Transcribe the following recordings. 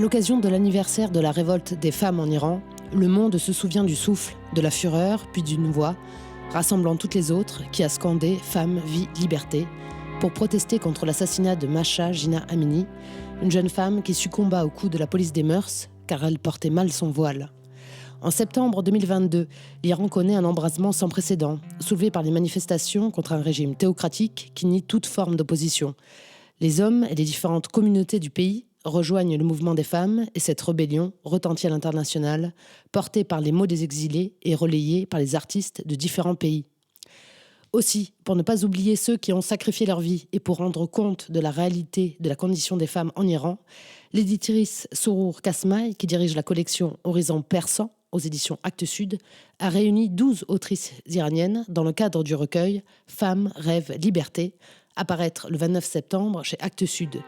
l'occasion de l'anniversaire de la révolte des femmes en Iran, le monde se souvient du souffle, de la fureur, puis d'une voix, rassemblant toutes les autres, qui a scandé « Femme, vie, liberté » pour protester contre l'assassinat de Mahsa Jina Amini, une jeune femme qui succomba au coup de la police des mœurs car elle portait mal son voile. En septembre 2022, l'Iran connaît un embrasement sans précédent, soulevé par les manifestations contre un régime théocratique qui nie toute forme d'opposition. Les hommes et les différentes communautés du pays rejoignent le mouvement des femmes et cette rébellion retentit à l'international, portée par les mots des exilés et relayée par les artistes de différents pays. Aussi, pour ne pas oublier ceux qui ont sacrifié leur vie et pour rendre compte de la réalité de la condition des femmes en Iran, l'éditrice Sorour Kasmaï, qui dirige la collection Horizon Persan aux éditions Actes Sud, a réuni 12 autrices iraniennes dans le cadre du recueil « Femmes, rêves, liberté », à paraître le 29 septembre chez Actes Sud.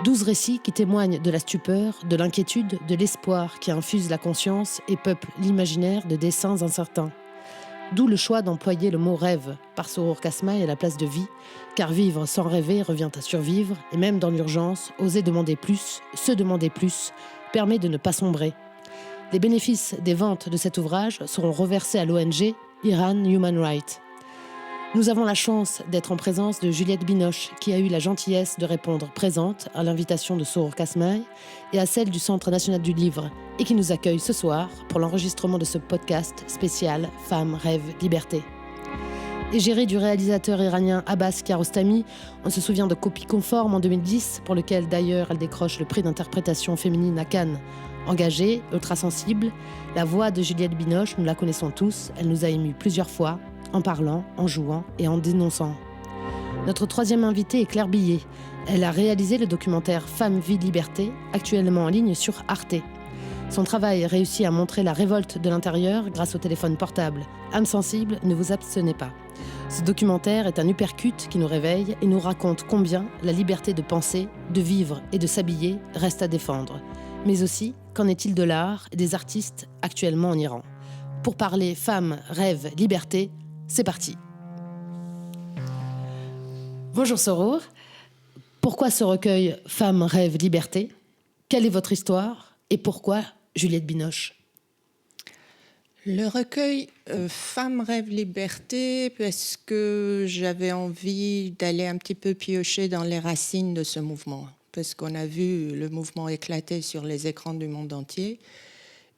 12 récits qui témoignent de la stupeur, de l'inquiétude, de l'espoir qui infuse la conscience et peuple l'imaginaire de dessins incertains. D'où le choix d'employer le mot « rêve » par Sorour Kasmaï à la place de « vie », car vivre sans rêver revient à survivre, et même dans l'urgence, oser demander plus, se demander plus, permet de ne pas sombrer. Les bénéfices des ventes de cet ouvrage seront reversés à l'ONG Iran Human Rights. Nous avons la chance d'être en présence de Juliette Binoche, qui a eu la gentillesse de répondre présente à l'invitation de Sorour Kasmaï et à celle du Centre national du livre, et qui nous accueille ce soir pour l'enregistrement de ce podcast spécial Femmes, rêves, liberté. Égérie du réalisateur iranien Abbas Kiarostami, on se souvient de Copie conforme en 2010, pour lequel d'ailleurs elle décroche le prix d'interprétation féminine à Cannes. Engagée, ultra-sensible, la voix de Juliette Binoche, nous la connaissons tous, elle nous a émus plusieurs fois, en parlant, en jouant et en dénonçant. Notre troisième invitée est Claire Billet. Elle a réalisé le documentaire Femmes, vie, liberté, actuellement en ligne sur Arte. Son travail réussit à montrer la révolte de l'intérieur grâce au téléphone portable. Âme sensible, ne vous abstenez pas. Ce documentaire est un uppercut qui nous réveille et nous raconte combien la liberté de penser, de vivre et de s'habiller reste à défendre. Mais aussi, qu'en est-il de l'art et des artistes actuellement en Iran ? Pour parler femmes, rêves, liberté, c'est parti. Bonjour Sorour. Pourquoi ce recueil Femmes, rêves, liberté ? Quelle est votre histoire et pourquoi Juliette Binoche ? Le recueil Femmes, rêves, liberté, parce que j'avais envie d'aller un petit peu piocher dans les racines de ce mouvement, parce qu'on a vu le mouvement éclater sur les écrans du monde entier.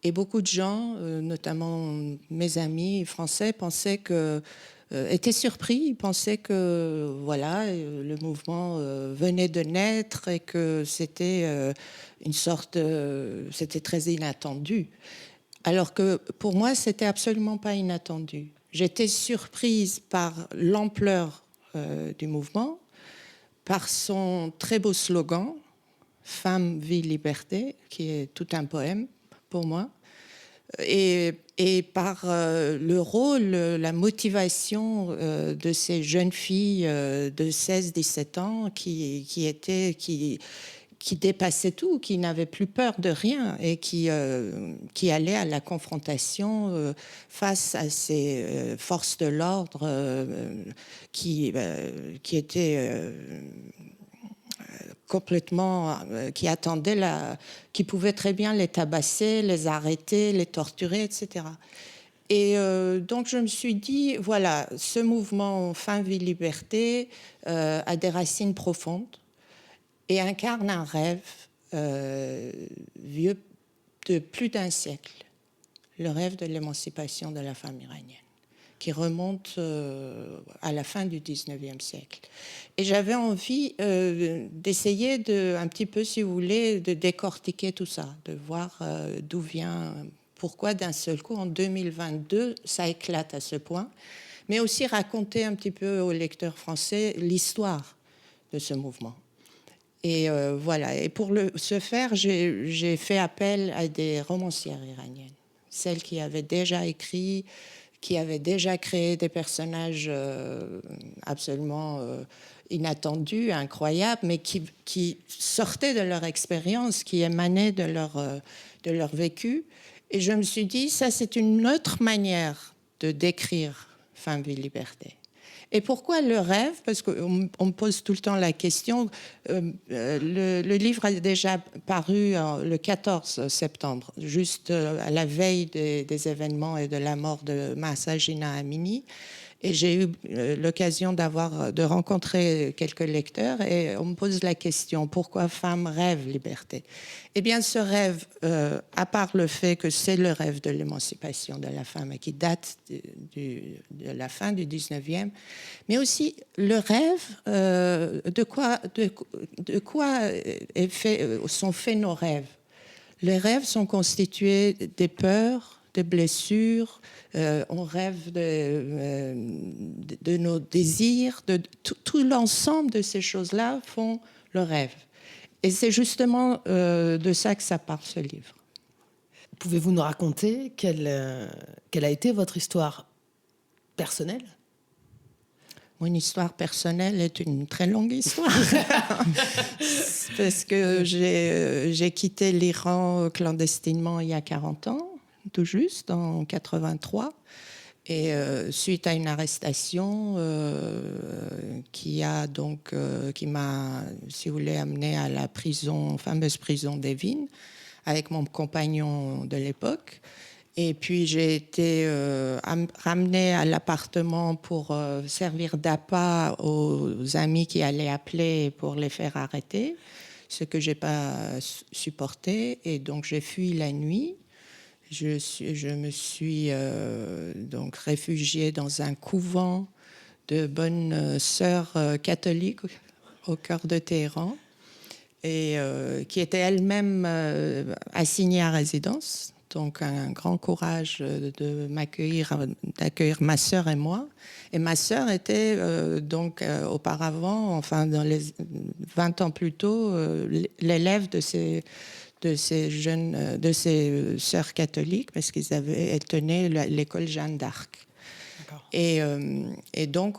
Et beaucoup de gens, notamment mes amis français, étaient surpris. Ils pensaient que voilà, le mouvement venait de naître et que c'était c'était très inattendu. Alors que pour moi, c'était absolument pas inattendu. J'étais surprise par l'ampleur du mouvement, par son très beau slogan « Femme, vie, liberté », qui est tout un poème pour moi, et par le rôle, la motivation de ces jeunes filles de 16-17 ans qui dépassaient tout, qui n'avaient plus peur de rien et qui allaient à la confrontation face à ces forces de l'ordre qui étaient complètement, qui attendaient qui pouvaient très bien les tabasser, les arrêter, les torturer, etc. Et donc je me suis dit, voilà, ce mouvement Femmes, vie, liberté a des racines profondes et incarne un rêve vieux de plus d'1 siècle, le rêve de l'émancipation de la femme iranienne, qui remonte à la fin du 19e siècle. Et j'avais envie d'essayer un petit peu, si vous voulez, de décortiquer tout ça, de voir d'où vient, pourquoi d'un seul coup, en 2022, ça éclate à ce point, mais aussi raconter un petit peu aux lecteurs français l'histoire de ce mouvement. Et voilà. Et pour ce faire, j'ai fait appel à des romancières iraniennes, celles qui avaient déjà écrit, qui avaient déjà créé des personnages absolument inattendus, incroyables, mais qui sortaient de leur expérience, qui émanaient de leur vécu. Et je me suis dit, ça, c'est une autre manière de décrire Femme, vie, liberté. Et pourquoi le rêve? Parce qu'on me pose tout le temps la question. Le livre est déjà paru le 14 septembre, juste à la veille des événements et de la mort de Mahsa Jina Amini. Et j'ai eu l'occasion de rencontrer quelques lecteurs et on me pose la question, pourquoi Femmes rêvent liberté? Eh bien, ce rêve, à part le fait que c'est le rêve de l'émancipation de la femme et qui date de la fin du 19e, mais aussi le rêve de quoi sont faits nos rêves. Les rêves sont constitués des peurs, des blessures, on rêve de nos désirs, tout l'ensemble de ces choses-là font le rêve. Et c'est justement de ça que ça parle, ce livre. Pouvez-vous nous raconter quelle a été votre histoire personnelle? Mon histoire personnelle est une très longue histoire. Parce que j'ai quitté l'Iran clandestinement il y a 40 ans, tout juste, en 83. Et suite à une arrestation qui m'a, si vous voulez, amené à la fameuse prison d'Evin, avec mon compagnon de l'époque. Et puis j'ai été ramenée à l'appartement pour servir d'appât aux amis qui allaient appeler pour les faire arrêter, ce que j'ai pas supporté. Et donc j'ai fui la nuit. Je me suis donc réfugiée dans un couvent de bonnes sœurs catholiques au cœur de Téhéran, et qui était elle-même assignée à résidence. Donc un grand courage d'accueillir ma sœur et moi. Et ma sœur était auparavant, enfin dans les 20 ans plus tôt, l'élève de ces sœurs catholiques, parce elles tenaient l'école Jeanne d'Arc. Et donc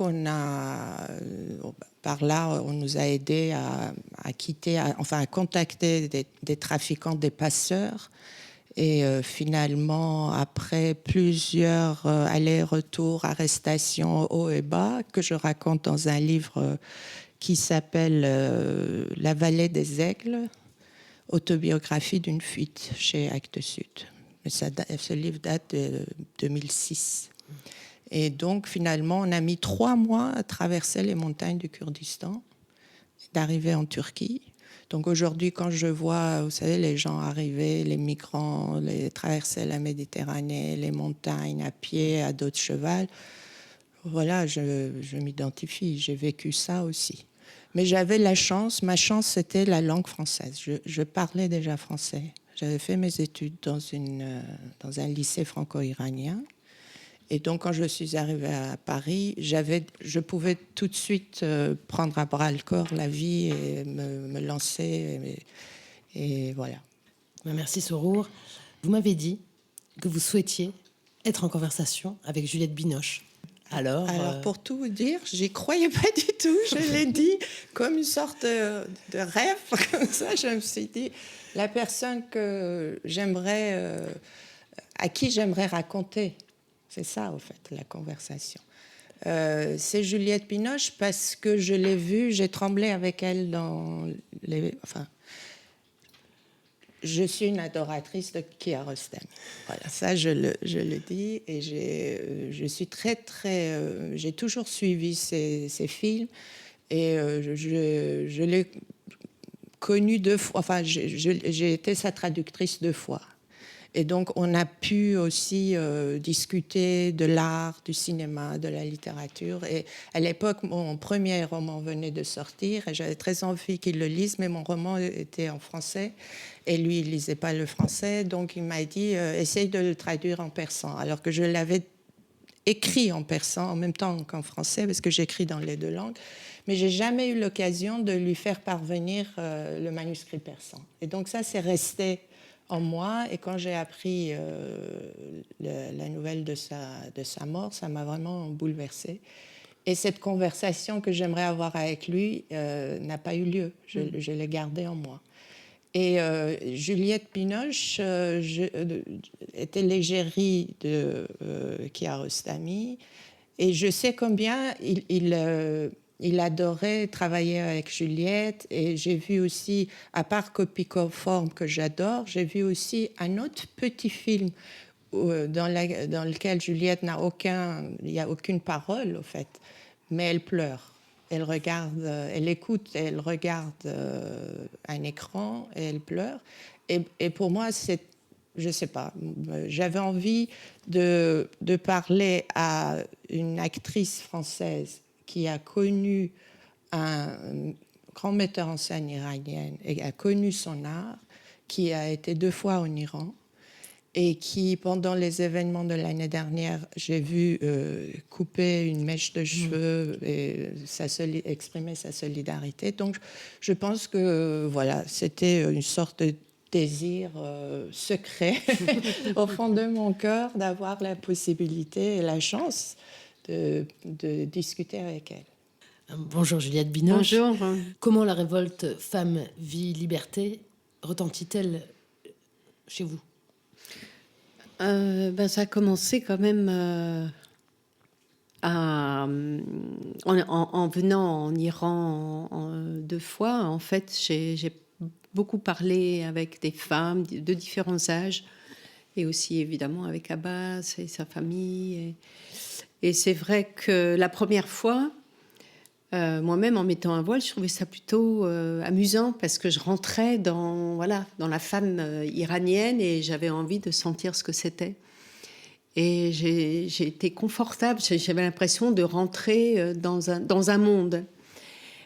par là, on nous a aidés à contacter des trafiquants, des passeurs. Et finalement, après plusieurs allers-retours, arrestations haut et bas, que je raconte dans un livre qui s'appelle La vallée des aigles, autobiographie d'une fuite chez Actes Sud. Mais ce livre date de 2006. Et donc, finalement, on a mis 3 mois à traverser les montagnes du Kurdistan, d'arriver en Turquie. Donc aujourd'hui, quand je vois, vous savez, les gens arriver, les migrants, traverser la Méditerranée, les montagnes à pied, à dos de cheval, voilà, je m'identifie. J'ai vécu ça aussi. Mais j'avais ma chance, c'était la langue française. Je parlais déjà français. J'avais fait mes études dans un lycée franco-iranien. Et donc, quand je suis arrivée à Paris, je pouvais tout de suite prendre à bras le corps la vie et me lancer. Et voilà. Merci Sorour. Vous m'avez dit que vous souhaitiez être en conversation avec Juliette Binoche. Alors, pour tout vous dire, j'y croyais pas du tout. Je l'ai dit comme une sorte de rêve. Comme ça, je me suis dit, la personne à qui j'aimerais raconter. C'est ça, au fait, la conversation. C'est Juliette Binoche parce que je l'ai vue, j'ai tremblé avec elle je suis une adoratrice de Kiarostami. Voilà, ça, je le dis. Et je suis j'ai toujours suivi ses films. Et je l'ai connue 2 fois. Enfin, j'ai été sa traductrice 2 fois. Et donc, on a pu aussi discuter de l'art, du cinéma, de la littérature. Et à l'époque, mon premier roman venait de sortir et j'avais très envie qu'il le lise, mais mon roman était en français et lui, il ne lisait pas le français. Donc, il m'a dit, essaye de le traduire en persan. Alors que je l'avais écrit en persan en même temps qu'en français, parce que j'écris dans les 2 langues. Mais je n'ai jamais eu l'occasion de lui faire parvenir le manuscrit persan. Et donc, ça, c'est resté en moi, et quand j'ai appris la nouvelle de sa mort, ça m'a vraiment bouleversée. Et cette conversation que j'aimerais avoir avec lui n'a pas eu lieu. Je l'ai gardée en moi. Et Juliette Binoche était l'égérie de Kiarostami, Et je sais combien il adorait travailler avec Juliette. Et j'ai vu aussi, à part Copie conforme que j'adore, j'ai vu aussi un autre petit film dans lequel Juliette il n'y a aucune parole, au fait, mais elle pleure. Elle regarde, elle écoute, elle regarde un écran et elle pleure. Et pour moi, je ne sais pas, j'avais envie de parler à une actrice française qui a connu un grand metteur en scène iranien et a connu son art, qui a été 2 fois en Iran et qui, pendant les événements de l'année dernière, j'ai vu couper une mèche de cheveux et exprimer sa solidarité. Donc, je pense que voilà, c'était une sorte de désir secret au fond de mon cœur d'avoir la possibilité et la chance de discuter avec elle. Bonjour Juliette Binoche. Bonjour. Comment la révolte Femmes, Vie, Liberté retentit-elle chez vous ? Ça a commencé quand même en venant en Iran 2 fois. En fait, j'ai beaucoup parlé avec des femmes de différents âges et aussi évidemment avec Abbas et sa famille. Et c'est vrai que la première fois, moi-même, en mettant un voile, je trouvais ça plutôt amusant parce que je rentrais dans la femme iranienne et j'avais envie de sentir ce que c'était. Et j'ai été confortable, j'avais l'impression de rentrer dans un monde.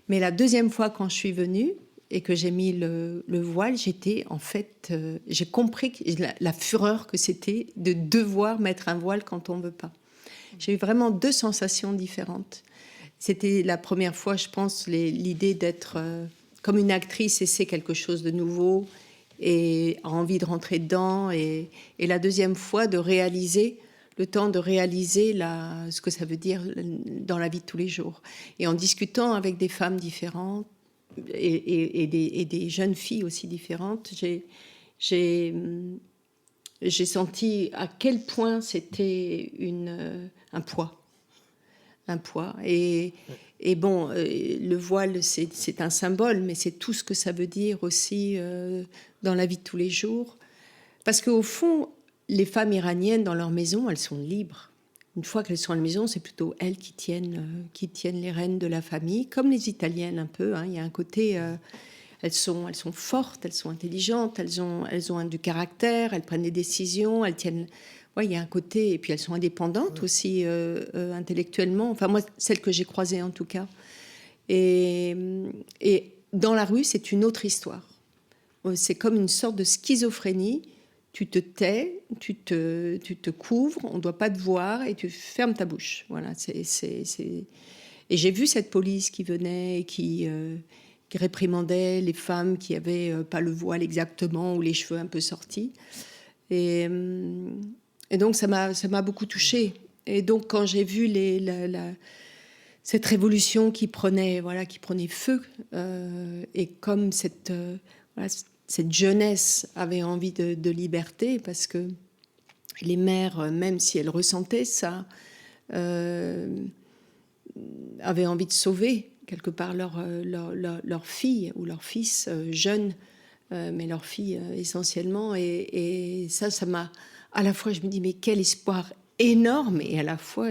Mais la deuxième fois, quand je suis venue et que j'ai mis le voile, j'ai compris la fureur que c'était de devoir mettre un voile quand on ne veut pas. J'ai eu vraiment 2 sensations différentes. C'était la première fois, je pense, l'idée d'être comme une actrice et c'est quelque chose de nouveau et a envie de rentrer dedans. Et la deuxième fois, le temps de réaliser ce que ça veut dire dans la vie de tous les jours. Et en discutant avec des femmes différentes et des jeunes filles aussi différentes, j'ai senti à quel point c'était un poids. Et bon, le voile, c'est un symbole, mais c'est tout ce que ça veut dire aussi dans la vie de tous les jours. Parce qu'au fond, les femmes iraniennes, dans leur maison, elles sont libres. Une fois qu'elles sont à la maison, c'est plutôt elles qui tiennent les rênes de la famille, comme les Italiennes un peu. Il y a un côté... elles sont fortes, elles sont intelligentes, elles ont du caractère, elles prennent des décisions, elles tiennent... Ouais, il y a un côté, et puis elles sont indépendantes aussi intellectuellement. Enfin, moi, celles que j'ai croisées en tout cas. Et dans la rue, c'est une autre histoire. C'est comme une sorte de schizophrénie. Tu te tais, tu te couvres, on ne doit pas te voir et tu fermes ta bouche. Voilà, Et j'ai vu cette police qui venait et qui réprimandait les femmes qui n'avaient pas le voile exactement ou les cheveux un peu sortis. Et donc, ça m'a beaucoup touchée. Et donc, quand j'ai vu cette révolution qui prenait feu, et comme cette jeunesse avait envie de liberté, parce que les mères, même si elles ressentaient ça, avaient envie de sauver quelque part leur fille ou leur fils jeune, mais leur fille essentiellement. Et ça m'a... À la fois, je me dis, mais quel espoir énorme, et à la fois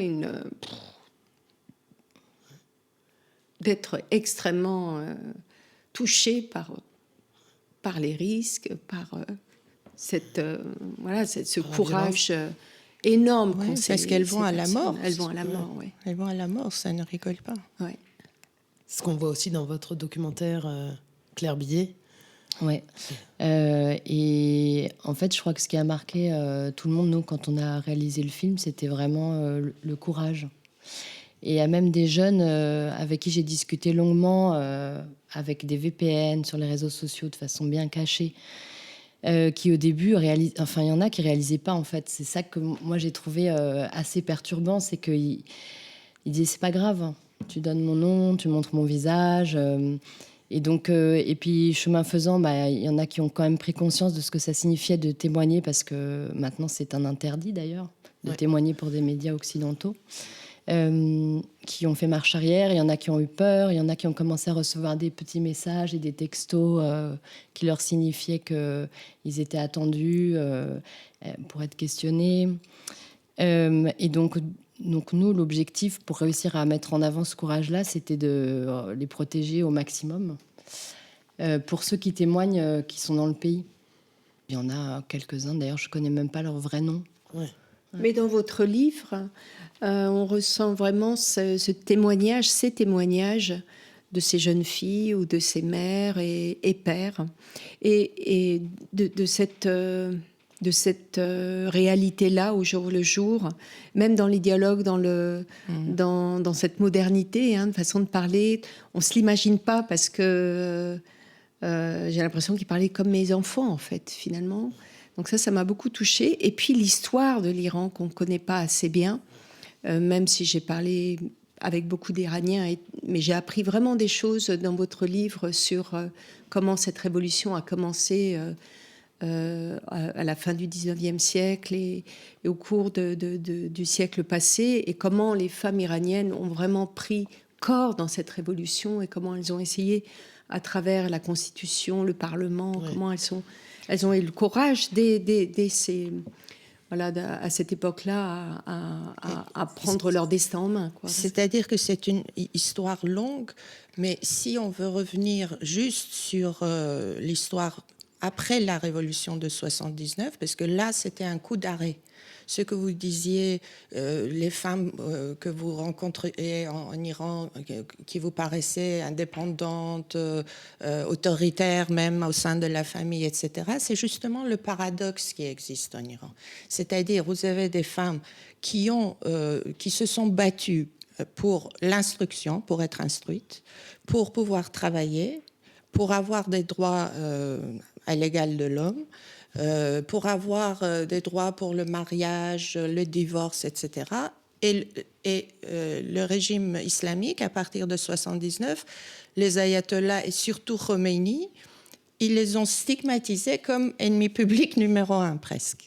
d'être extrêmement touchée par les risques, par ce courage énorme. Ouais, parce qu'elles vont à la mort. Elles vont à la mort, oui. Elles vont à la mort, ça ne rigole pas. Ouais. Ce qu'on voit aussi dans votre documentaire Claire Billet. Ouais. Et en fait, je crois que ce qui a marqué tout le monde, nous, quand on a réalisé le film, c'était vraiment le courage. Et il y a même des jeunes avec qui j'ai discuté longuement, avec des VPN sur les réseaux sociaux de façon bien cachée, qui au début réalisent... Enfin, il y en a qui réalisaient pas, en fait. C'est ça que moi, j'ai trouvé assez perturbant, c'est qu'ils disaient, c'est pas grave, tu donnes mon nom, tu montres mon visage... Et donc, et puis chemin faisant, il y en a qui ont quand même pris conscience de ce que ça signifiait de témoigner, parce que maintenant c'est un interdit d'ailleurs de témoigner pour des médias occidentaux. qui ont fait marche arrière. Il y en a qui ont eu peur. Il y en a qui ont commencé à recevoir des petits messages et des textos qui leur signifiaient qu'ils étaient attendus pour être questionnés. Et donc nous, l'objectif pour réussir à mettre en avant ce courage-là, c'était de les protéger au maximum. Pour ceux qui témoignent, qui sont dans le pays. Il y en a quelques-uns, d'ailleurs, je ne connais même pas leur vrai nom. Ouais. Mais dans votre livre, on ressent vraiment ces témoignages de ces jeunes filles ou de ces mères et pères, et de cette réalité-là au jour le jour, même dans les dialogues, dans cette modernité, de façon de parler. On ne se l'imagine pas parce que j'ai l'impression qu'ils parlaient comme mes enfants, en fait, finalement. Donc ça m'a beaucoup touchée. Et puis l'histoire de l'Iran qu'on ne connaît pas assez bien, même si j'ai parlé avec beaucoup d'Iraniens, mais j'ai appris vraiment des choses dans votre livre sur comment cette révolution a commencé à la fin du 19e siècle et au cours du siècle passé, et comment les femmes iraniennes ont vraiment pris corps dans cette révolution et comment elles ont essayé, à travers la Constitution, le Parlement, comment elles ont eu le courage à cette époque-là à prendre leur destin en main. C'est-à-dire que c'est une histoire longue, mais si on veut revenir juste sur l'histoire après la révolution de 79, parce que là, c'était un coup d'arrêt. Ce que vous disiez, les femmes que vous rencontriez en Iran, qui vous paraissaient indépendantes, autoritaires même au sein de la famille, etc., c'est justement le paradoxe qui existe en Iran. C'est-à-dire, vous avez des femmes qui se sont battues pour l'instruction, pour être instruites, pour pouvoir travailler, pour avoir des droits à l'égal de l'homme, pour avoir des droits pour le mariage, le divorce, etc. Et le régime islamique, à partir de 79, les ayatollahs et surtout Khomeini, ils les ont stigmatisés comme ennemis publics numéro 1 presque.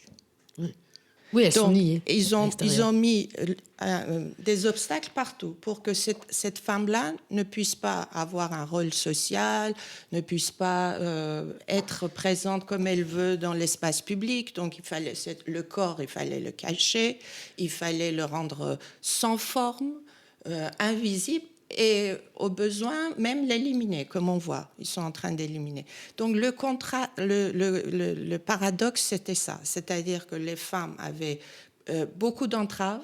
Oui, elles sont Donc, liées. ils ont mis des obstacles partout pour que cette femme-là ne puisse pas avoir un rôle social, ne puisse pas être présente comme elle veut dans l'espace public. Donc, le corps, il fallait le cacher, il fallait le rendre sans forme, invisible. Et au besoin, même l'éliminer, comme on voit. Ils sont en train d'éliminer. Donc, le paradoxe, c'était ça. C'est-à-dire que les femmes avaient beaucoup d'entraves,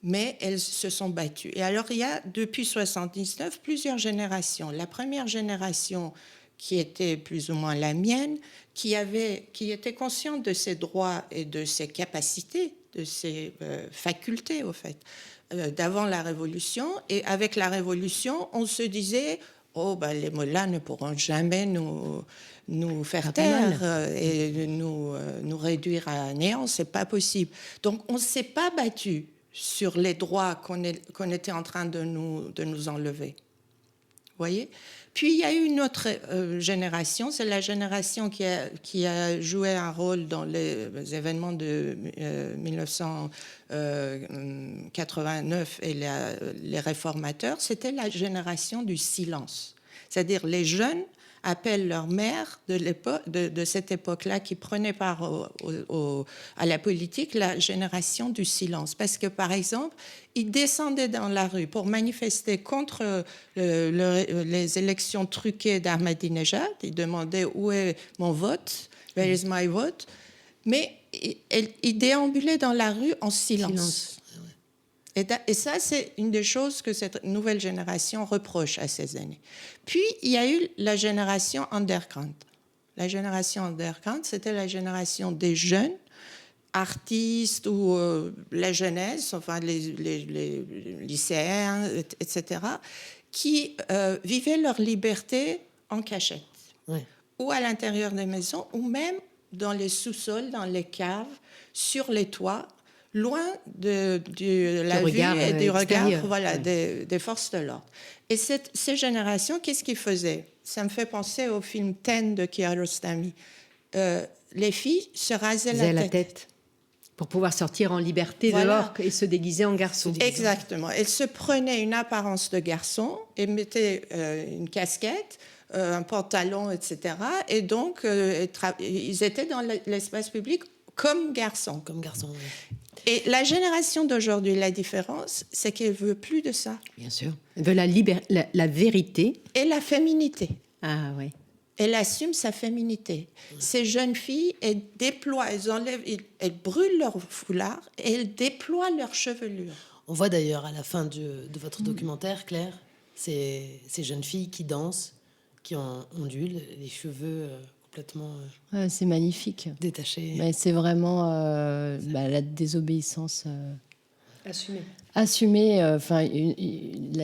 mais elles se sont battues. Et alors, il y a, depuis 79, plusieurs générations. La première génération, qui était plus ou moins la mienne, qui était consciente de ses droits et de ses capacités, de ses facultés, au fait, d'avant la Révolution. Et avec la Révolution, on se disait les mollahs ne pourront jamais nous faire taire et nous réduire à néant, c'est pas possible. Donc on ne s'est pas battu sur les droits qu'on était en train de nous enlever. Vous voyez ? Puis il y a eu une autre génération, c'est la génération qui a joué un rôle dans les événements de 1989 et les réformateurs. C'était la génération du silence. C'est-à-dire les jeunes appellent leur mère de cette époque-là qui prenait part à la politique, la génération du silence. Parce que, par exemple, ils descendaient dans la rue pour manifester contre les élections truquées d'Ahmadinejad. Ils demandaient où est mon vote, where is my vote. Mais ils déambulaient dans la rue en silence. Et ça, c'est une des choses que cette nouvelle génération reproche à ces aînés. Puis, il y a eu la génération underground. La génération underground, c'était la génération des jeunes, artistes ou la jeunesse, enfin les lycéens, etc., qui vivaient leur liberté en cachette, ou à l'intérieur des maisons, ou même dans les sous-sols, dans les caves, sur les toits, loin de la vue et du regard des forces de l'ordre. Et ces générations, qu'est-ce qu'ils faisaient ? Ça me fait penser au film Ten de Kiarostami. Les filles se rasaient la tête. Pour pouvoir sortir en liberté dehors et se déguiser en garçon. Exactement. Elle se prenait une apparence de garçon et mettait une casquette, un pantalon, etc. Et donc, ils étaient dans l'espace public comme garçons. Comme garçon, oui. Et la génération d'aujourd'hui, la différence, c'est qu'elle veut plus de ça. Bien sûr. Elle veut la vérité. Et la féminité. Ah oui. Elle assume sa féminité. Ces jeunes filles, elles déploient, elles brûlent leur foulard et elles déploient leur chevelure. On voit d'ailleurs à la fin de votre documentaire, Claire, ces jeunes filles qui dansent, qui ondulent, les cheveux complètement C'est magnifique. détachés. Mais c'est vraiment la désobéissance assumée.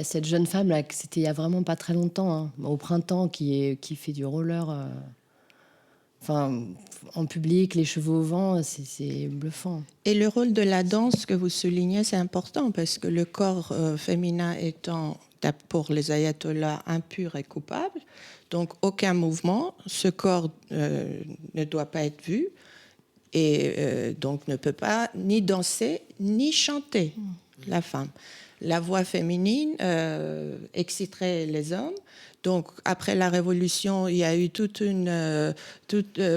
Cette jeune femme là, c'était il y a vraiment pas très longtemps, hein, au printemps, qui fait du roller, en public, les cheveux au vent, c'est bluffant. Et le rôle de la danse que vous soulignez, c'est important parce que le corps féminin étant, pour les ayatollahs, impur et coupable, donc aucun mouvement, ce corps ne doit pas être vu et donc ne peut pas ni danser ni chanter, la femme. La voix féminine exciterait les hommes. Donc, après la Révolution, il y a eu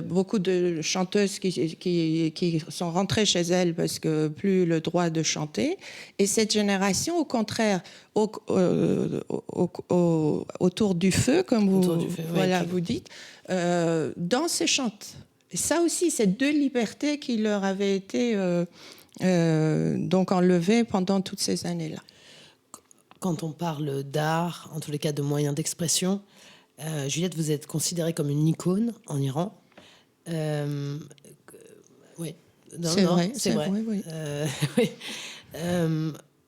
beaucoup de chanteuses qui sont rentrées chez elles parce que plus le droit de chanter. Et cette génération, au contraire, autour du feu, comme vous dites, danse et chante. Et ça aussi, c'est deux libertés qui leur avaient été donc enlevées pendant toutes ces années-là. Quand on parle d'art, en tous les cas de moyens d'expression, Juliette, vous êtes considérée comme une icône en Iran. Oui, c'est vrai. Oui. Oui.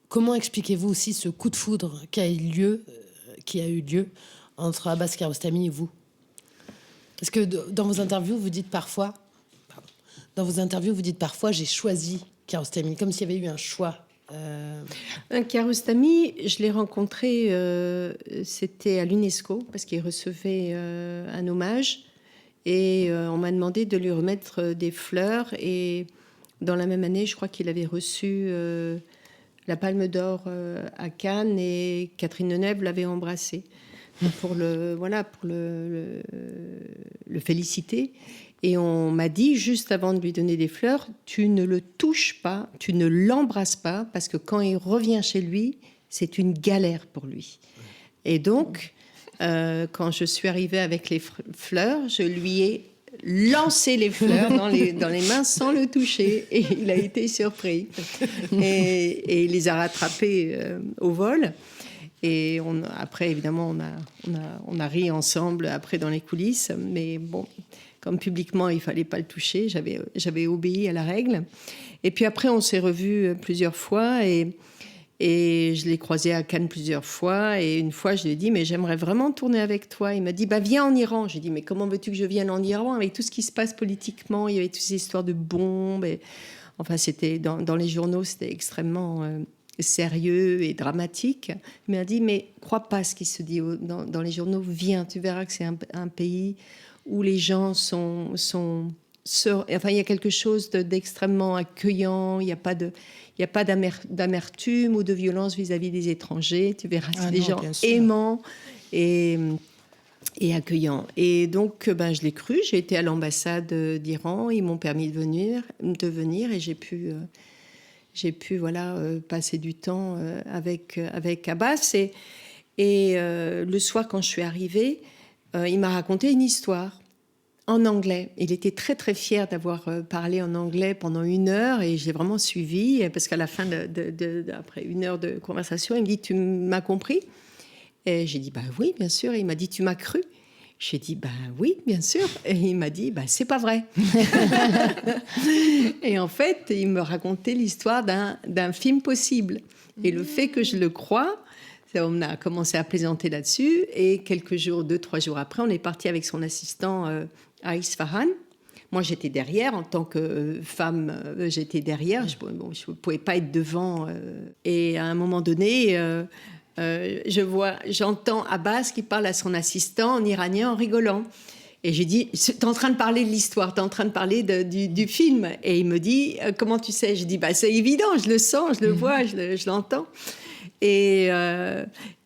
Comment expliquez-vous aussi ce coup de foudre qui a eu lieu entre Abbas Kiarostami et vous? Parce que dans vos interviews, vous dites parfois, j'ai choisi Kiarostami, comme s'il y avait eu un choix. Kiarostami, je l'ai rencontré, c'était à l'UNESCO, parce qu'il recevait un hommage, et on m'a demandé de lui remettre des fleurs, et dans la même année, je crois qu'il avait reçu la Palme d'Or à Cannes, et Catherine Deneuve l'avait embrassé pour le féliciter. Et on m'a dit, juste avant de lui donner des fleurs, tu ne le touches pas, tu ne l'embrasses pas, parce que quand il revient chez lui, c'est une galère pour lui. Et donc, quand je suis arrivée avec les fleurs, je lui ai lancé les fleurs dans les mains sans le toucher. Et il a été surpris. Et il les a rattrapées au vol. Et après, évidemment, on a ri ensemble après dans les coulisses. Mais bon... Comme publiquement, il ne fallait pas le toucher, j'avais obéi à la règle. Et puis après, on s'est revus plusieurs fois et je l'ai croisé à Cannes plusieurs fois. Et une fois, je lui ai dit, mais j'aimerais vraiment tourner avec toi. Il m'a dit, viens en Iran. J'ai dit, mais comment veux-tu que je vienne en Iran avec tout ce qui se passe politiquement? Il y avait toutes ces histoires de bombes. Enfin, c'était dans les journaux, c'était extrêmement sérieux et dramatique. Il m'a dit, mais crois pas ce qui se dit dans les journaux. Viens, tu verras que c'est un pays... où les gens sont enfin, il y a quelque chose d'extrêmement accueillant, il n'y a pas d'amertume ou de violence vis-à-vis des étrangers. Tu verras, c'est des gens aimants et accueillants. Et donc, je l'ai cru. J'ai été à l'ambassade d'Iran. Ils m'ont permis de venir et j'ai pu passer du temps avec Abbas. Et le soir, quand je suis arrivée, il m'a raconté une histoire en anglais. Il était très, très fier d'avoir parlé en anglais pendant 1 heure et j'ai vraiment suivi parce qu'à la fin, après 1 heure de conversation, il me dit « Tu m'as compris ?» Et j'ai dit « Oui, bien sûr. » Et il m'a dit « Tu m'as cru ?» J'ai dit « Oui, bien sûr. » Et il m'a dit « C'est pas vrai. » Et en fait, il me racontait l'histoire d'un film possible. Et le fait que je le crois... On a commencé à plaisanter là-dessus et quelques jours, 2-3 jours après, on est parti avec son assistant à Isfahan. Moi, j'étais derrière. En tant que femme, j'étais derrière. Je ne pouvais pas être devant. Et à un moment donné, j'entends Abbas qui parle à son assistant en iranien en rigolant. Et j'ai dit, t'es en train de parler de l'histoire, t'es en train de parler du film. Et il me dit, comment tu sais? Je dis, bah, c'est évident, je le sens, je le vois, je l'entends. Et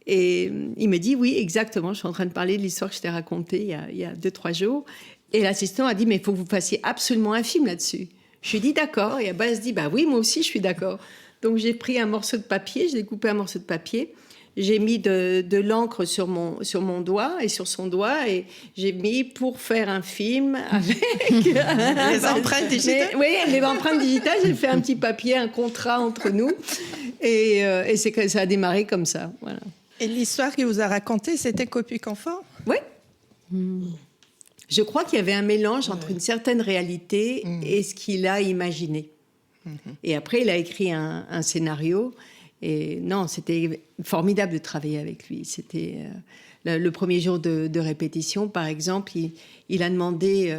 il me dit, oui, exactement, je suis en train de parler de l'histoire que je t'ai racontée il y a 2-3 jours. Et l'assistant a dit, mais il faut que vous fassiez absolument un film là-dessus. Je lui ai dit, d'accord. Et Abbas dit, bah oui, moi aussi, je suis d'accord. Donc j'ai pris un morceau de papier, j'ai découpé un morceau de papier. J'ai mis de l'encre sur mon doigt et sur son doigt, et j'ai mis pour faire un film avec les empreintes digitales. Oui, les empreintes digitales. J'ai fait un petit papier, un contrat entre nous, et ça a démarré comme ça. Voilà. Et l'histoire qu'il vous a racontée, c'était Copie Confort? Oui. Je crois qu'il y avait un mélange entre une certaine réalité et ce qu'il a imaginé. Et après, il a écrit un scénario. Et non, c'était formidable de travailler avec lui. C'était le premier jour de répétition, par exemple, il a demandé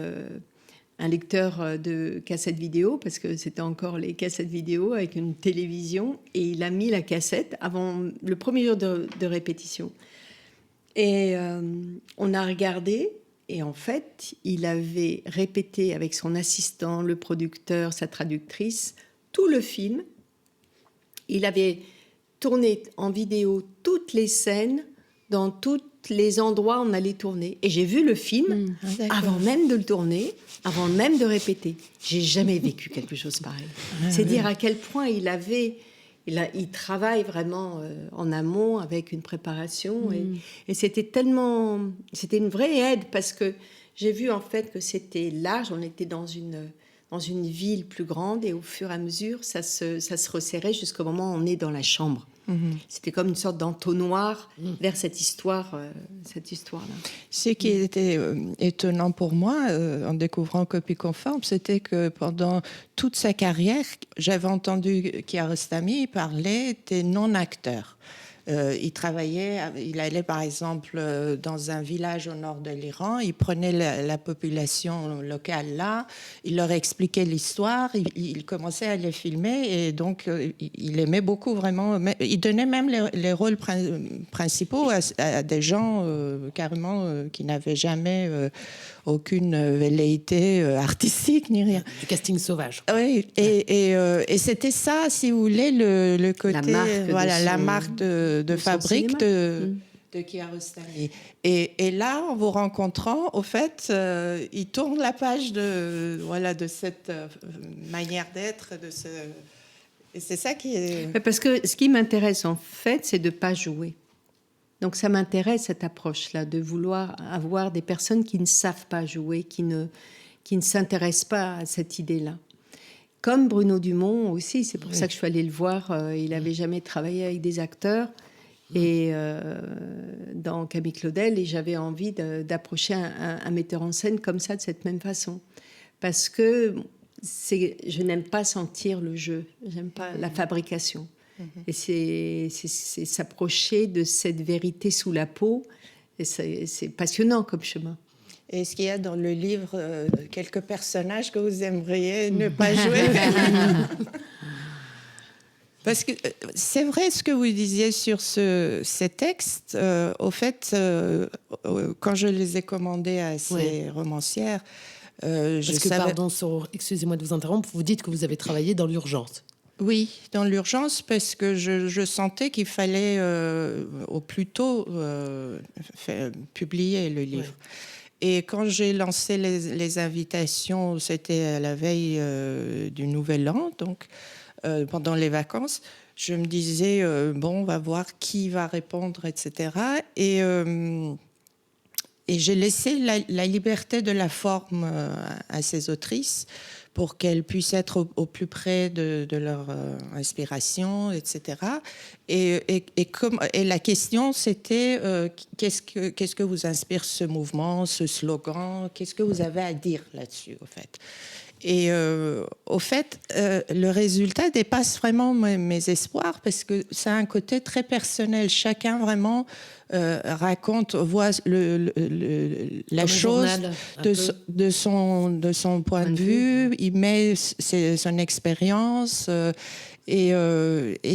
un lecteur de cassettes vidéo, parce que c'était encore les cassettes vidéo avec une télévision, et il a mis la cassette avant le premier jour de répétition. Et on a regardé, et en fait, il avait répété avec son assistant, le producteur, sa traductrice, tout le film. Il avait tourné en vidéo toutes les scènes dans tous les endroits où on allait tourner. Et j'ai vu le film avant même de le tourner, avant même de répéter. J'ai jamais vécu quelque chose pareil. C'est dire à quel point il travaille vraiment en amont avec une préparation. Et c'était une vraie aide, parce que j'ai vu en fait que c'était large. On était dans une ville plus grande, et au fur et à mesure, ça se resserrait jusqu'au moment où on est dans la chambre. C'était comme une sorte d'entonnoir vers cette histoire-là. Ce qui était étonnant pour moi, en découvrant Copie Conforme, c'était que pendant toute sa carrière, j'avais entendu Kiarostami parler des non-acteurs. Il allait par exemple dans un village au nord de l'Iran, il prenait la population locale là, il leur expliquait l'histoire, il commençait à les filmer, et donc il aimait beaucoup vraiment, il donnait même les rôles principaux à des gens carrément qui n'avaient jamais aucune velléité artistique ni rien. Du casting sauvage. Oui, et c'était ça, si vous voulez, le côté, la marque de fabrique de Kiarostami. Et là, en vous rencontrant, au fait, il tourne la page de cette manière d'être, et c'est ça qui est... Parce que ce qui m'intéresse, en fait, c'est de ne pas jouer. Donc ça m'intéresse, cette approche-là, de vouloir avoir des personnes qui ne savent pas jouer, qui ne s'intéressent pas à cette idée-là. Comme Bruno Dumont aussi, c'est pour ça que je suis allée le voir. Il n'avait jamais travaillé avec des acteurs, et dans Camille Claudel, et j'avais envie d'approcher un metteur en scène comme ça, de cette même façon. Parce que je n'aime pas sentir le jeu, j'aime pas la fabrication. Et c'est s'approcher de cette vérité sous la peau, et c'est passionnant comme chemin. Est-ce qu'il y a dans le livre quelques personnages que vous aimeriez ne pas jouer? Parce que c'est vrai ce que vous disiez sur ces textes. Au fait, quand je les ai commandés à ces romancières, excusez-moi de vous interrompre, vous dites que vous avez travaillé dans l'urgence. Oui, dans l'urgence, parce que je sentais qu'il fallait au plus tôt publier le livre. Ouais. Et quand j'ai lancé les invitations, c'était à la veille du Nouvel An, donc pendant les vacances, je me disais, on va voir qui va répondre, etc. Et j'ai laissé la liberté de la forme à ces autrices, pour qu'elles puissent être au plus près de leur inspiration, etc. Et la question, c'était qu'est-ce que vous inspire ce mouvement, ce slogan? Qu'est-ce que vous avez à dire là-dessus, au fait? Et au fait, le résultat dépasse vraiment mes espoirs, parce que ça a un côté très personnel. Chacun vraiment voit la chose de son point de vue. Il met son expérience. Et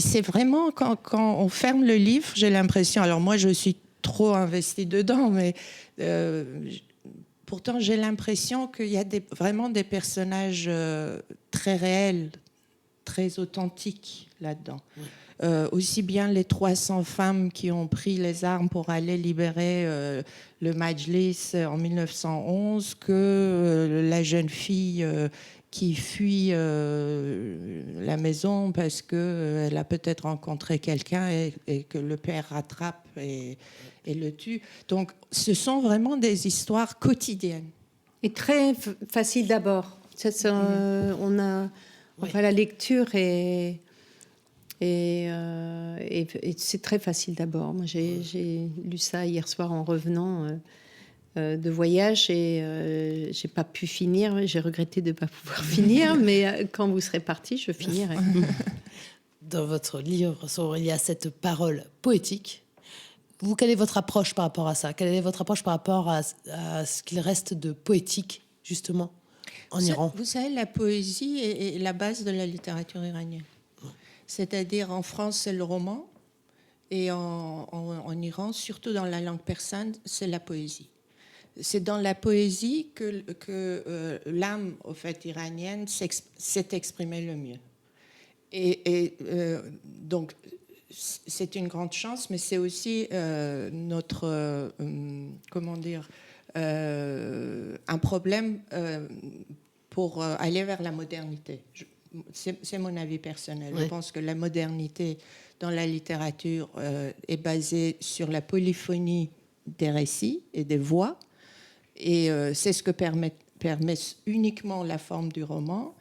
c'est vraiment, quand on ferme le livre, j'ai l'impression... Alors moi, je suis trop investie dedans, mais... Pourtant, j'ai l'impression qu'il y a vraiment des personnages très réels, très authentiques là-dedans. Oui. Aussi bien les 300 femmes qui ont pris les armes pour aller libérer le Majlis en 1911 que la jeune fille qui fuit la maison parce qu'elle a peut-être rencontré quelqu'un et que le père rattrape et le tue. Donc, ce sont vraiment des histoires quotidiennes. Et très facile d'abord. La lecture et c'est très facile d'abord. Moi, j'ai lu ça hier soir en revenant de voyage et j'ai pas pu finir. J'ai regretté de ne pas pouvoir finir, mais quand vous serez parti, je finirai. Dans votre livre, il y a cette parole poétique. Vous, quelle est votre approche par rapport à ça? Quelle est votre approche par rapport à ce qu'il reste de poétique, justement, en Iran? Vous savez, la poésie est la base de la littérature iranienne. C'est-à-dire, en France, c'est le roman, et en Iran, surtout dans la langue persane, c'est la poésie. C'est dans la poésie que l'âme, au fait, iranienne s'est exprimée le mieux. Donc, c'est une grande chance, mais c'est aussi notre, un problème pour aller vers la modernité. C'est mon avis personnel. Oui. Je pense que la modernité dans la littérature est basée sur la polyphonie des récits et des voix, et c'est ce que permet uniquement la forme du roman.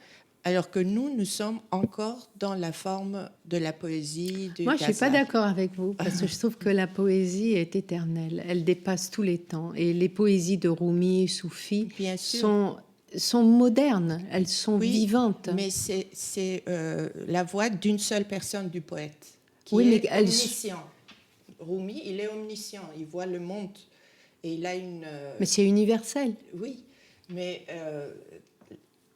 Alors que nous sommes encore dans la forme de la poésie. Moi, je ne suis pas d'accord avec vous, parce que je trouve que la poésie est éternelle. Elle dépasse tous les temps. Et les poésies de Rumi, Soufi, sont modernes, elles sont vivantes. Mais c'est la voix d'une seule personne du poète, qui est omniscient. Rumi, il est omniscient, il voit le monde. Et il a une... Mais c'est universel. Oui, mais...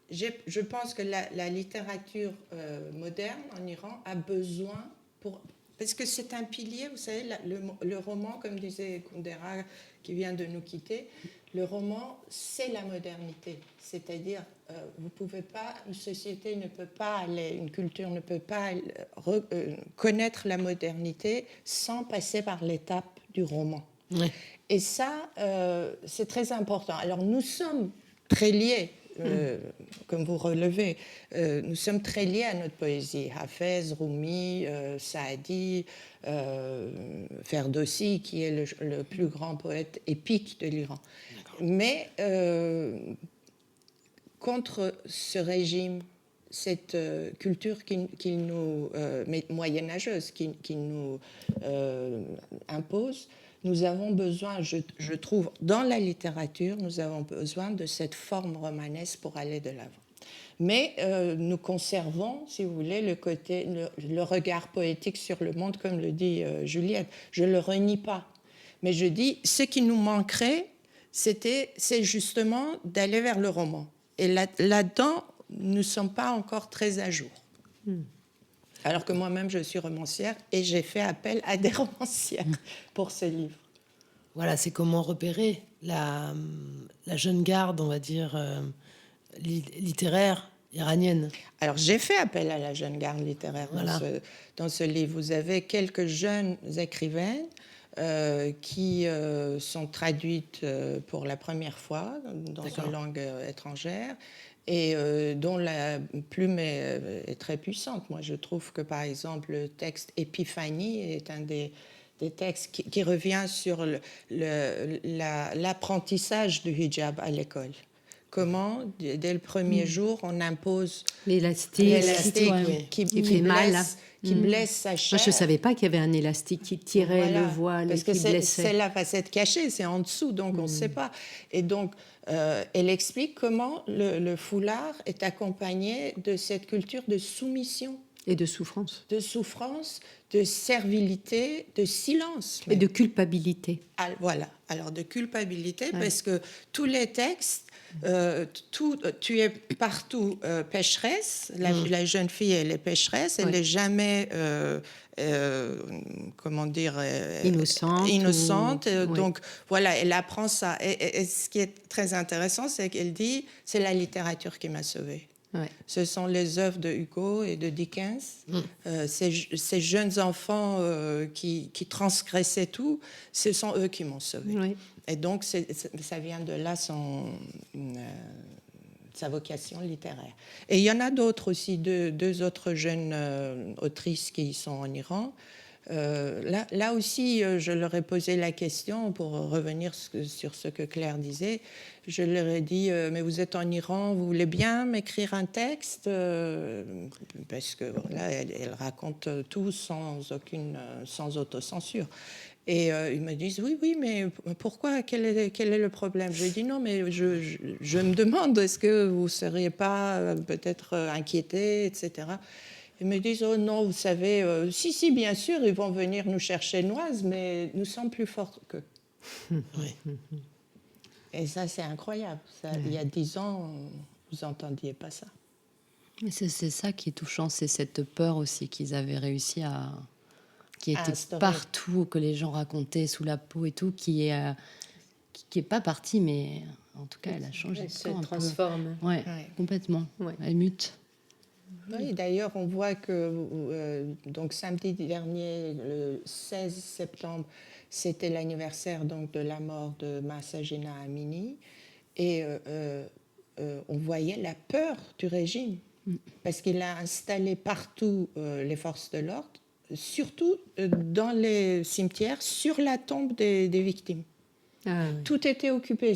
je pense que la littérature moderne en Iran a besoin, parce que c'est un pilier, vous savez, le roman, comme disait Kundera, qui vient de nous quitter, le roman, c'est la modernité. C'est-à-dire, vous pouvez pas, une société ne peut pas aller, une culture ne peut pas connaître la modernité sans passer par l'étape du roman. Oui. Et ça, c'est très important. Alors, nous sommes très liés. Comme vous relevez, nous sommes très liés à notre poésie. Hafez, Rumi, Saadi, Ferdowsi, qui est le plus grand poète épique de l'Iran. Mais contre ce régime, cette culture qui nous, moyenâgeuse, qui nous impose, nous avons besoin, je trouve, dans la littérature, nous avons besoin de cette forme romanesque pour aller de l'avant. Mais nous conservons, si vous voulez, le regard poétique sur le monde, comme le dit Juliette. Je ne le renie pas. Mais je dis, ce qui nous manquerait, c'est justement d'aller vers le roman. Et là-dedans, nous ne sommes pas encore très à jour. Alors que moi-même, je suis romancière et j'ai fait appel à des romancières pour ce livre. Voilà, c'est comment repérer la jeune garde, on va dire, littéraire iranienne. Alors, j'ai fait appel à la jeune garde littéraire dans ce livre. Vous avez quelques jeunes écrivaines qui sont traduites pour la première fois dans une langue étrangère, et dont la plume est très puissante. Moi, je trouve que, par exemple, le texte Épiphanie est un des textes qui revient sur l'apprentissage du hijab à l'école. Comment, dès le premier jour, on impose l'élastique qui fait mal, qui blesse sa chair. Moi, je ne savais pas qu'il y avait un élastique qui tirait le voile, parce que c'est la facette cachée, c'est en dessous, donc on ne sait pas. Et donc, elle explique comment le foulard est accompagné de cette culture de soumission. Et de souffrance. De souffrance, de servilité, de silence. Et de culpabilité. Voilà, alors de culpabilité, parce que tous les textes, tu es partout pécheresse. La jeune fille, elle est pécheresse, elle n'est jamais comment dire, innocente. Donc voilà, elle apprend ça. Et ce qui est très intéressant, c'est qu'elle dit, c'est la littérature qui m'a sauvée. Ouais. Ce sont les œuvres de Hugo et de Dickens. Ces jeunes enfants qui transgressaient tout, ce sont eux qui m'ont sauvée. Oui. Et donc, ça vient de là sa vocation littéraire. Et il y en a d'autres aussi, deux autres jeunes autrices qui sont en Iran. Là aussi, je leur ai posé la question pour revenir sur ce que Claire disait. Je leur ai dit, mais vous êtes en Iran, vous voulez bien m'écrire un texte parce que là, elle raconte tout sans autocensure. Et ils me disent, oui, mais pourquoi? Quel est le problème? Je lui ai dit, non, mais je me demande, est-ce que vous ne seriez pas peut-être inquiétés, etc. Ils me disent, oh non, vous savez, si, bien sûr, ils vont venir nous chercher Noise, mais nous sommes plus forts qu'eux. Oui. Et ça, c'est incroyable. Ça, il y a 10 ans, vous n'entendiez pas ça. Mais c'est ça qui est touchant, c'est cette peur aussi qu'ils avaient réussi à... qui était partout, que les gens racontaient sous la peau et tout, qui est pas partie, mais en tout cas, elle a changé. Elle se transforme. Ouais, complètement. Ouais. Elle mute. Oui, d'ailleurs, on voit que donc samedi dernier, le 16 septembre, c'était l'anniversaire donc de la mort de Mahsa Jina Amini, et on voyait la peur du régime, parce qu'il a installé partout les forces de l'ordre, surtout dans les cimetières, sur la tombe des victimes. Ah, oui. Tout était occupé.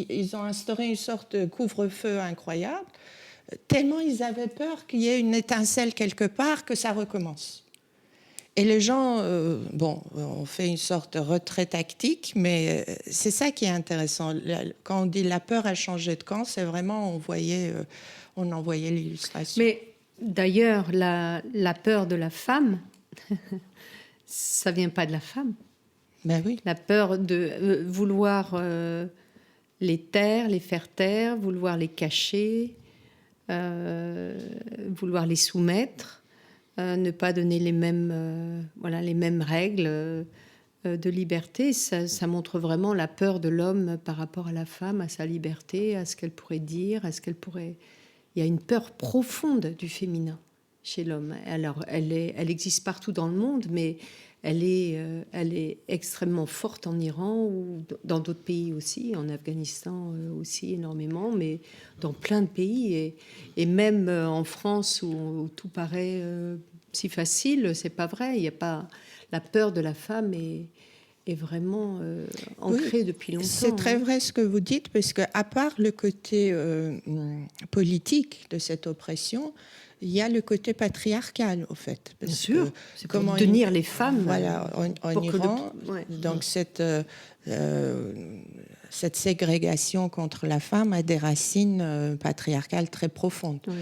Ils ont instauré une sorte de couvre-feu incroyable, tellement ils avaient peur qu'il y ait une étincelle quelque part, que ça recommence. Et les gens, on fait une sorte de retrait tactique, mais c'est ça qui est intéressant. Quand on dit la peur a changé de camp, c'est vraiment, on en voyait l'illustration. Mais d'ailleurs, la peur de la femme, ça vient pas de la femme. Ben oui. La peur de vouloir les taire, les faire taire, vouloir les cacher, vouloir les soumettre. Ne pas donner les mêmes règles de liberté, ça montre vraiment la peur de l'homme par rapport à la femme, à sa liberté, à ce qu'elle pourrait dire, à ce qu'elle pourrait... Il y a une peur profonde du féminin chez l'homme. Alors, elle existe partout dans le monde, mais elle est extrêmement forte en Iran ou dans d'autres pays aussi, en Afghanistan aussi énormément, mais dans plein de pays. Et même en France où tout paraît si facile, c'est pas vrai. Il y a pas... La peur de la femme est vraiment ancrée depuis longtemps. C'est très vrai ce que vous dites, parce qu'à part le côté politique de cette oppression, il y a le côté patriarcal, au fait. Bien sûr, c'est comment tenir les femmes. Voilà, en Iran, donc cette ségrégation contre la femme a des racines patriarcales très profondes. Oui.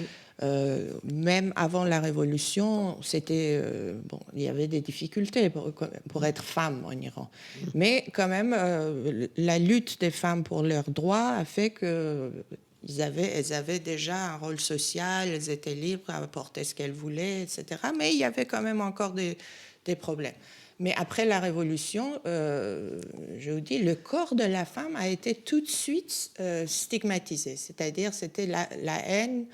Même avant la Révolution, il y avait des difficultés pour être femme en Iran. Mais quand même, la lutte des femmes pour leurs droits a fait que elles avaient déjà un rôle social, elles étaient libres à porter ce qu'elles voulaient, etc. Mais il y avait quand même encore des problèmes. Mais après la Révolution, je vous dis, le corps de la femme a été tout de suite stigmatisé. C'est-à-dire, c'était la haine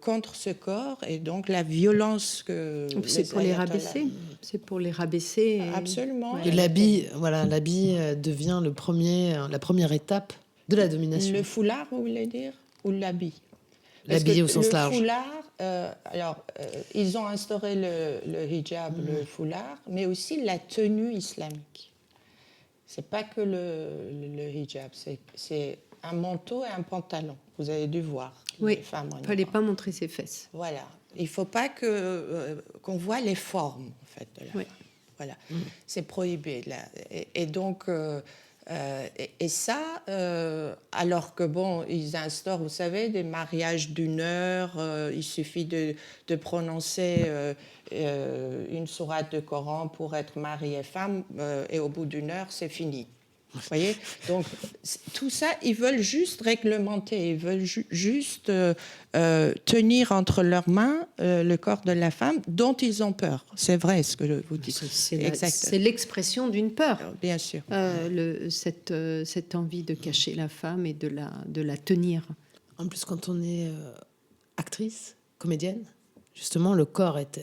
contre ce corps, et donc la violence que... C'est pour les rabaisser. C'est pour les rabaisser. Absolument. Et l'habit devient la première étape de la domination. Le foulard, vous voulez dire, ou l'habit? L'habit au sens large. Le foulard, ils ont instauré le hijab, le foulard, mais aussi la tenue islamique. C'est pas que le hijab, c'est un manteau et un pantalon. Vous avez dû voir les femmes en Iran. Il ne fallait pas montrer ses fesses. Voilà. Il ne faut pas qu'on voit les formes, en fait, de la femme. Voilà. C'est prohibé. Là. Et donc... et ça, alors que ils instaurent, vous savez, des mariages d'1 heure, il suffit de prononcer une sourate de Coran pour être mari et femme, et au bout d'1 heure, c'est fini. Vous voyez? Donc, tout ça, ils veulent juste réglementer, ils veulent juste tenir entre leurs mains le corps de la femme dont ils ont peur. C'est vrai ce que vous dites. C'est l'expression d'une peur. Bien sûr. Cette envie de cacher la femme et de la tenir. En plus, quand on est actrice, comédienne, justement, le corps est...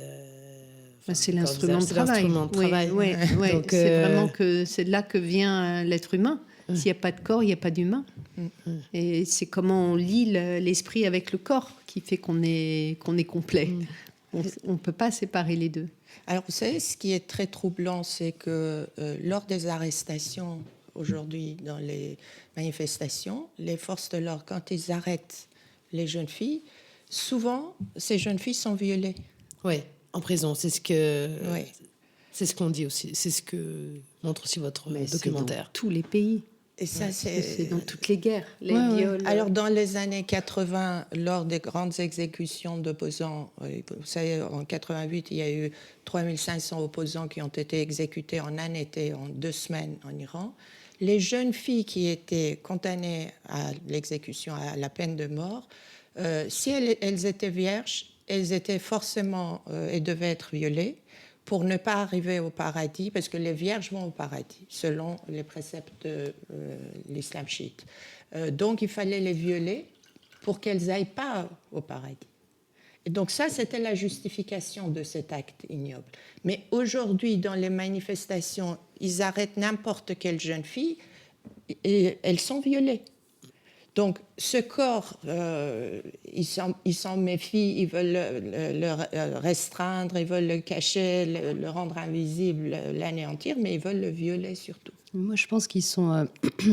c'est l'instrument de travail. Oui. Donc, c'est vraiment c'est de là que vient l'être humain. S'il n'y a pas de corps, il n'y a pas d'humain. Et c'est comment on lie l'esprit avec le corps qui fait qu'on est complet. On ne peut pas séparer les deux. Alors, vous savez, ce qui est très troublant, c'est que lors des arrestations, aujourd'hui, dans les manifestations, les forces de l'ordre, quand ils arrêtent les jeunes filles, souvent, ces jeunes filles sont violées. Oui, en prison, c'est ce qu'on dit aussi, c'est ce que montre aussi votre documentaire. C'est dans tous les pays. Et ça, c'est dans toutes les guerres, les viols. Alors, dans les années 80, lors des grandes exécutions d'opposants, vous savez, en 88, il y a eu 3500 opposants qui ont été exécutés en un été, en 2 semaines en Iran. Les jeunes filles qui étaient condamnées à l'exécution, à la peine de mort, si elles étaient vierges, elles étaient forcément et devaient être violées pour ne pas arriver au paradis, parce que les vierges vont au paradis, selon les préceptes de l'islam chiite. Donc, il fallait les violer pour qu'elles n'aillent pas au paradis. Et donc ça, c'était la justification de cet acte ignoble. Mais aujourd'hui, dans les manifestations, ils arrêtent n'importe quelle jeune fille et elles sont violées. Donc, ce corps, ils s'en méfient, ils veulent le restreindre, ils veulent le cacher, le rendre invisible, l'anéantir, mais ils veulent le violer surtout. Moi, je pense qu'ils sont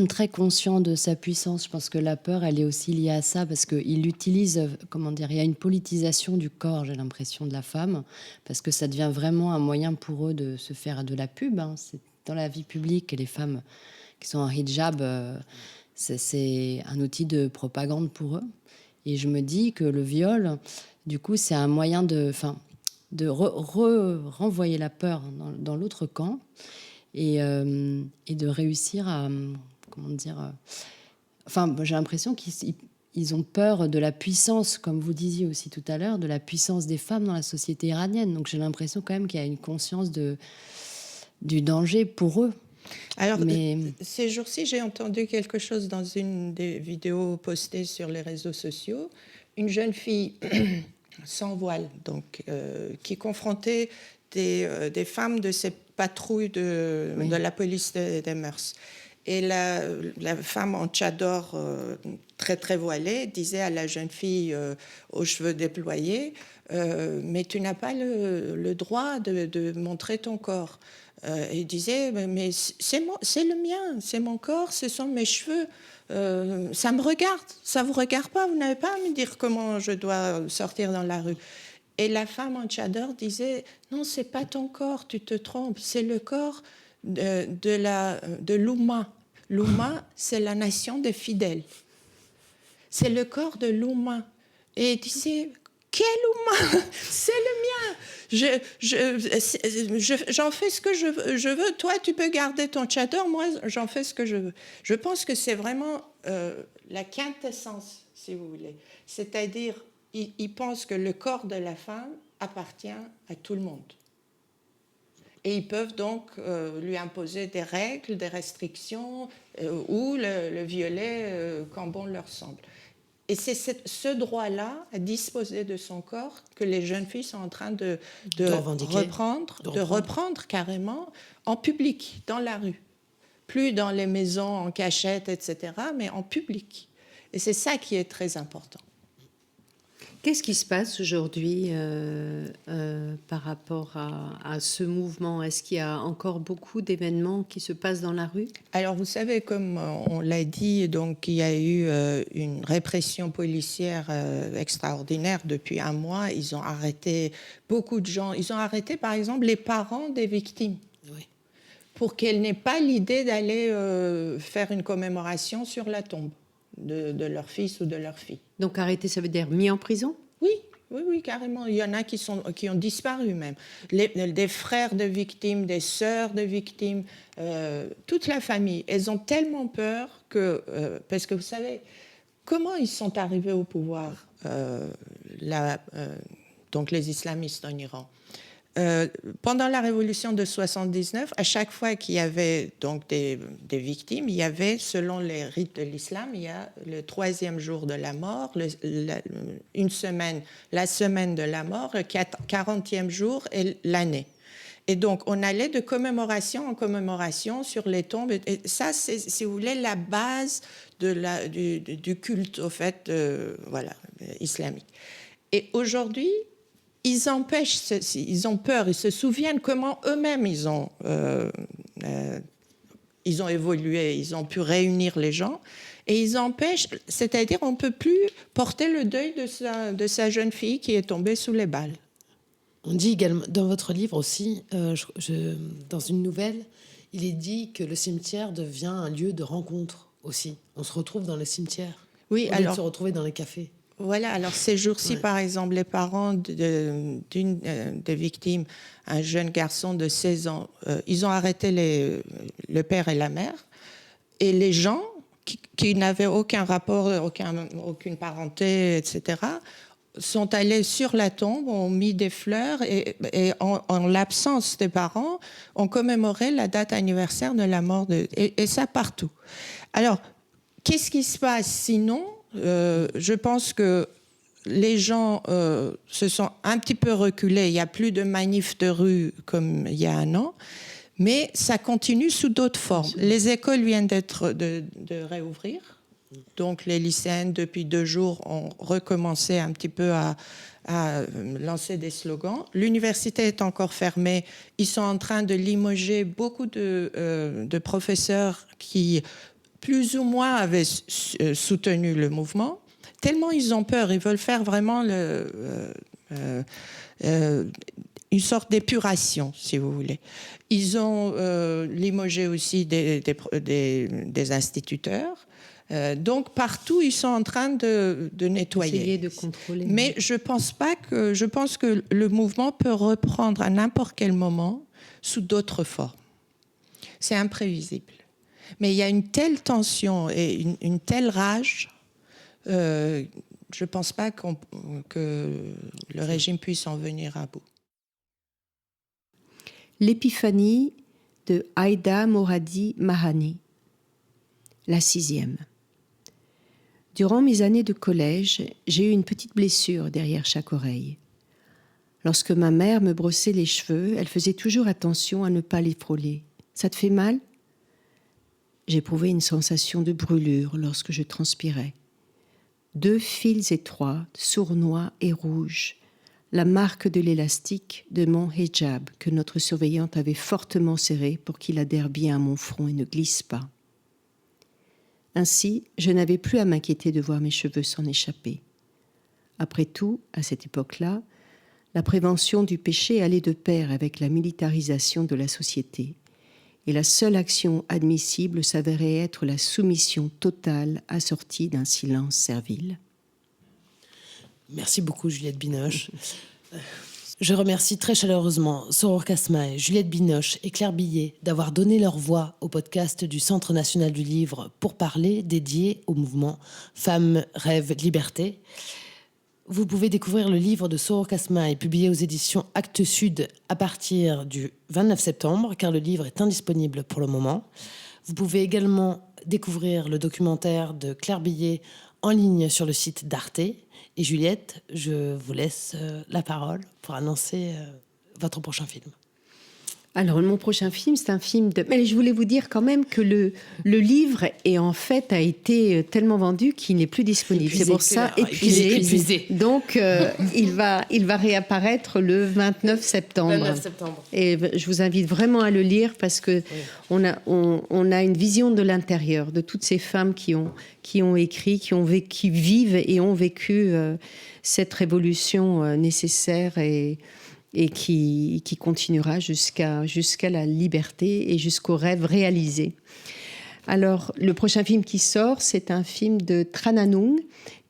très conscients de sa puissance. Je pense que la peur, elle est aussi liée à ça, parce qu'ils l'utilisent, il y a une politisation du corps, j'ai l'impression, de la femme, parce que ça devient vraiment un moyen pour eux de se faire de la pub. C'est dans la vie publique, et les femmes qui sont en hijab... c'est un outil de propagande pour eux. Et je me dis que le viol, du coup, c'est un moyen de renvoyer la peur dans l'autre camp et de réussir à... j'ai l'impression qu'ils ont peur de la puissance, comme vous disiez aussi tout à l'heure, de la puissance des femmes dans la société iranienne. Donc j'ai l'impression quand même qu'il y a une conscience du danger pour eux. Alors, ces jours-ci, j'ai entendu quelque chose dans une des vidéos postées sur les réseaux sociaux. Une jeune fille sans voile, donc, qui confrontait des femmes de ces patrouilles de la police des mœurs. Et la femme en tchador, très, très voilée, disait à la jeune fille aux cheveux déployés, mais tu n'as pas le droit de montrer ton corps. Il disait, mais c'est le mien, c'est mon corps, ce sont mes cheveux, ça me regarde, ça vous regarde pas, vous n'avez pas à me dire comment je dois sortir dans la rue. Et la femme en tchador disait, non, c'est pas ton corps, tu te trompes, c'est le corps de l'Oumma. L'Oumma, c'est la nation des fidèles. C'est le corps de l'Oumma. Et il disait, quel Oumma? C'est le mien. J'en fais ce que je veux. Toi, tu peux garder ton tchador. Moi, j'en fais ce que je veux. Je pense que c'est vraiment la quintessence, si vous voulez. C'est-à-dire, ils pensent que le corps de la femme appartient à tout le monde. Et ils peuvent donc lui imposer des règles, des restrictions, ou le violer quand bon leur semble. Et c'est ce droit-là à disposer de son corps que les jeunes filles sont en train de reprendre carrément en public, dans la rue. Plus dans les maisons, en cachette, etc., mais en public. Et c'est ça qui est très important. Qu'est-ce qui se passe aujourd'hui par rapport à ce mouvement? Est-ce qu'il y a encore beaucoup d'événements qui se passent dans la rue? Alors, vous savez, comme on l'a dit, donc, il y a eu une répression policière extraordinaire depuis 1 mois. Ils ont arrêté beaucoup de gens. Ils ont arrêté, par exemple, les parents des victimes. Oui. Pour qu'elles n'aient pas l'idée d'aller faire une commémoration sur la tombe de leur fils ou de leur fille. Donc arrêté, ça veut dire mis en prison? Oui, Oui, carrément. Il y en a qui ont disparu même. Des frères de victimes, des sœurs de victimes, toute la famille. Elles ont tellement peur parce que vous savez, comment ils sont arrivés au pouvoir, donc les islamistes en Iran. Pendant la révolution de 79, à chaque fois qu'il y avait donc des victimes, il y avait, selon les rites de l'islam, il y a le 3e jour de la mort, la semaine de la mort, le 40e jour et l'année. Et donc, on allait de commémoration en commémoration sur les tombes. Et ça, c'est, si vous voulez, la base du culte, au fait, islamique. Et aujourd'hui, ils empêchent ceci, ils ont peur, ils se souviennent comment eux-mêmes ils ont évolué, ils ont pu réunir les gens, et ils empêchent, c'est-à-dire on ne peut plus porter le deuil de sa jeune fille qui est tombée sous les balles. On dit également, dans votre livre aussi, dans une nouvelle, il est dit que le cimetière devient un lieu de rencontre aussi. On se retrouve dans le cimetière, oui, au lieu de se retrouver dans les cafés. Voilà, alors ces jours-ci, par exemple, les parents d'une des victimes, un jeune garçon de 16 ans, ils ont arrêté le père et la mère, et les gens qui n'avaient aucun rapport, aucune parenté, etc., sont allés sur la tombe, ont mis des fleurs, et en l'absence des parents, ont commémoré la date anniversaire de la mort et ça partout. Alors, qu'est-ce qui se passe sinon ? Je pense que les gens se sont un petit peu reculés. Il n'y a plus de manifs de rue comme il y a un an, mais ça continue sous d'autres formes. Les écoles viennent de réouvrir. Donc les lycéennes, depuis 2 jours, ont recommencé un petit peu à lancer des slogans. L'université est encore fermée. Ils sont en train de limoger beaucoup de professeurs qui plus ou moins avaient soutenu le mouvement, tellement ils ont peur, ils veulent faire vraiment une sorte d'épuration, si vous voulez. Ils ont limogé aussi des instituteurs. Donc partout, ils sont en train de nettoyer. Essayer de contrôler. Mais je pense que le mouvement peut reprendre à n'importe quel moment sous d'autres formes. C'est imprévisible. Mais il y a une telle tension et une telle rage, je ne pense pas que le régime puisse en venir à bout. L'épiphanie de Aïda Moradi Mahani, la 6e. Durant mes années de collège, j'ai eu une petite blessure derrière chaque oreille. Lorsque ma mère me brossait les cheveux, elle faisait toujours attention à ne pas les frôler. « Ça te fait mal ?» J'éprouvais une sensation de brûlure lorsque je transpirais. 2 fils étroits, sournois et rouges, la marque de l'élastique de mon hijab que notre surveillante avait fortement serré pour qu'il adhère bien à mon front et ne glisse pas. Ainsi, je n'avais plus à m'inquiéter de voir mes cheveux s'en échapper. Après tout, à cette époque-là, la prévention du péché allait de pair avec la militarisation de la société. Et la seule action admissible s'avérait être la soumission totale assortie d'un silence servile. Merci beaucoup, Juliette Binoche. Je remercie très chaleureusement Soror Kasmae, Juliette Binoche et Claire Billet d'avoir donné leur voix au podcast du Centre national du livre pour parler, dédié au mouvement Femmes, Rêves, Liberté. Vous pouvez découvrir le livre de Soror Kasmae, publié aux éditions Actes Sud à partir du 29 septembre, car le livre est indisponible pour le moment. Vous pouvez également découvrir le documentaire de Claire Billet en ligne sur le site d'Arte. Et Juliette, je vous laisse la parole pour annoncer votre prochain film. Alors, mon prochain film, c'est un film de... Mais je voulais vous dire quand même que le livre a été tellement vendu qu'il n'est plus disponible. Épuisé, c'est pour ça, épuisé. Donc, il va réapparaître le 29 septembre. 29 septembre. Et je vous invite vraiment à le lire parce que on a une vision de l'intérieur de toutes ces femmes qui ont écrit, qui vivent et ont vécu cette révolution nécessaire et qui continuera jusqu'à la liberté et jusqu'au rêve réalisé. Alors, le prochain film qui sort, c'est un film de Tran AnhUng,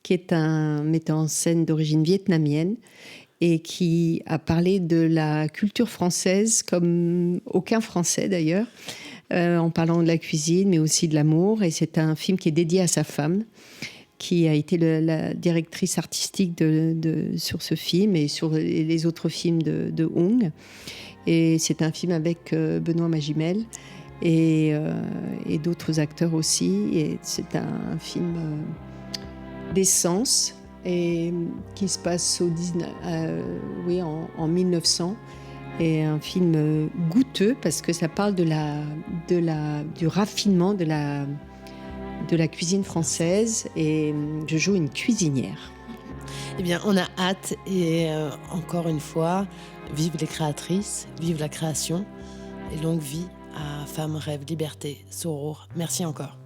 qui est un metteur en scène d'origine vietnamienne et qui a parlé de la culture française comme aucun Français d'ailleurs, en parlant de la cuisine, mais aussi de l'amour. Et c'est un film qui est dédié à sa femme, qui a été la directrice artistique sur ce film et sur les autres films de Hung. Et c'est un film avec Benoît Magimel et d'autres acteurs aussi. Et c'est un film d'essence et qui se passe en 1900. Et un film goûteux parce que ça parle du raffinement de la cuisine française. Et je joue une cuisinière. Eh bien, on a hâte et encore une fois, vive les créatrices, vive la création et longue vie à Femmes, Rêves, Liberté, Sorour. Merci encore.